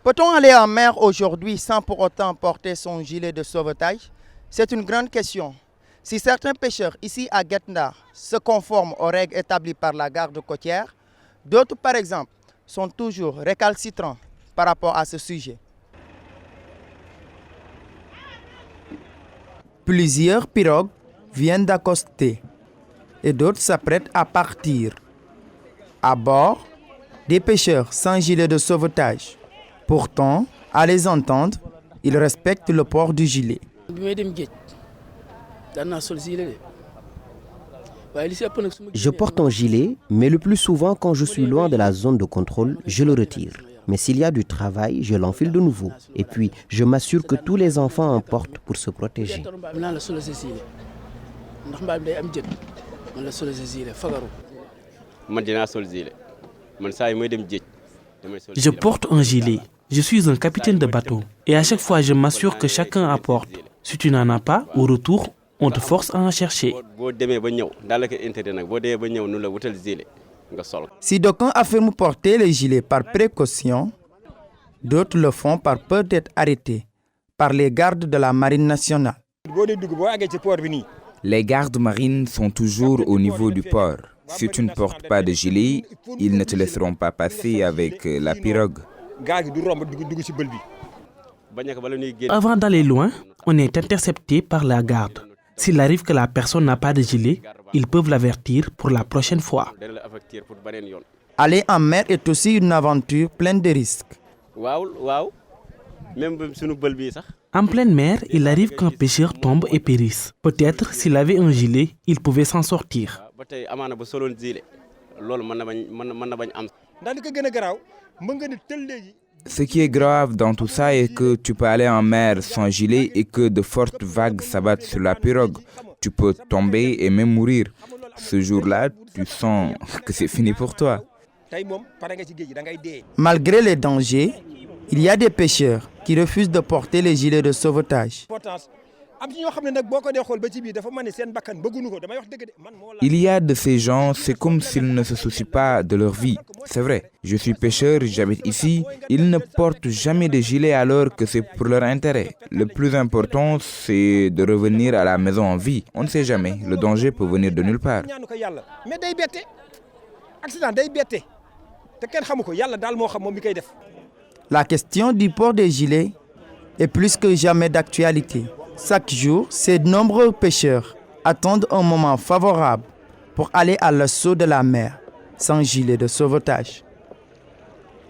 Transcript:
Peut-on aller en mer aujourd'hui sans pour autant porter son gilet de sauvetage? C'est une grande question. Si certains pêcheurs ici à Guet Ndar se conforment aux règles établies par la garde côtière, d'autres par exemple sont toujours récalcitrants par rapport à ce sujet. Plusieurs pirogues viennent d'accoster et d'autres s'apprêtent à partir. À bord, des pêcheurs sans gilet de sauvetage. Pourtant, à les entendre, ils respectent le port du gilet. Je porte un gilet, mais le plus souvent, quand je suis loin de la zone de contrôle, je le retire. Mais s'il y a du travail, je l'enfile de nouveau. Et puis, je m'assure que tous les enfants en portent pour se protéger. Je porte un gilet. Je suis un capitaine de bateau. Et à chaque fois, je m'assure que chacun apporte. Si tu n'en as pas, au retour, on te force à en chercher. Si d'aucuns affirment porter les gilets par précaution, d'autres le font par peur d'être arrêtés par les gardes de la Marine nationale. Les gardes marines sont toujours au niveau du port. Si tu ne portes pas de gilet, ils ne te laisseront pas passer avec la pirogue. Avant d'aller loin, on est intercepté par la garde. S'il arrive que la personne n'a pas de gilet, ils peuvent l'avertir pour la prochaine fois. Aller en mer est aussi une aventure pleine de risques. En pleine mer, il arrive qu'un pêcheur tombe et périsse. Peut-être s'il avait un gilet, il pouvait s'en sortir. Ce qui est grave dans tout ça est que tu peux aller en mer sans gilet et que de fortes vagues s'abattent sur la pirogue. Tu peux tomber et même mourir. Ce jour-là, tu sens que c'est fini pour toi. Malgré les dangers, il y a des pêcheurs qui refusent de porter les gilets de sauvetage. Il y a de ces gens, c'est comme s'ils ne se soucient pas de leur vie. C'est vrai, je suis pêcheur, j'habite ici. Ils ne portent jamais de gilet alors que c'est pour leur intérêt. Le plus important, c'est de revenir à la maison en vie. On ne sait jamais, le danger peut venir de nulle part. La question du port des gilets est plus que jamais d'actualité. Chaque jour, ces nombreux pêcheurs attendent un moment favorable pour aller à l'assaut de la mer sans gilet de sauvetage.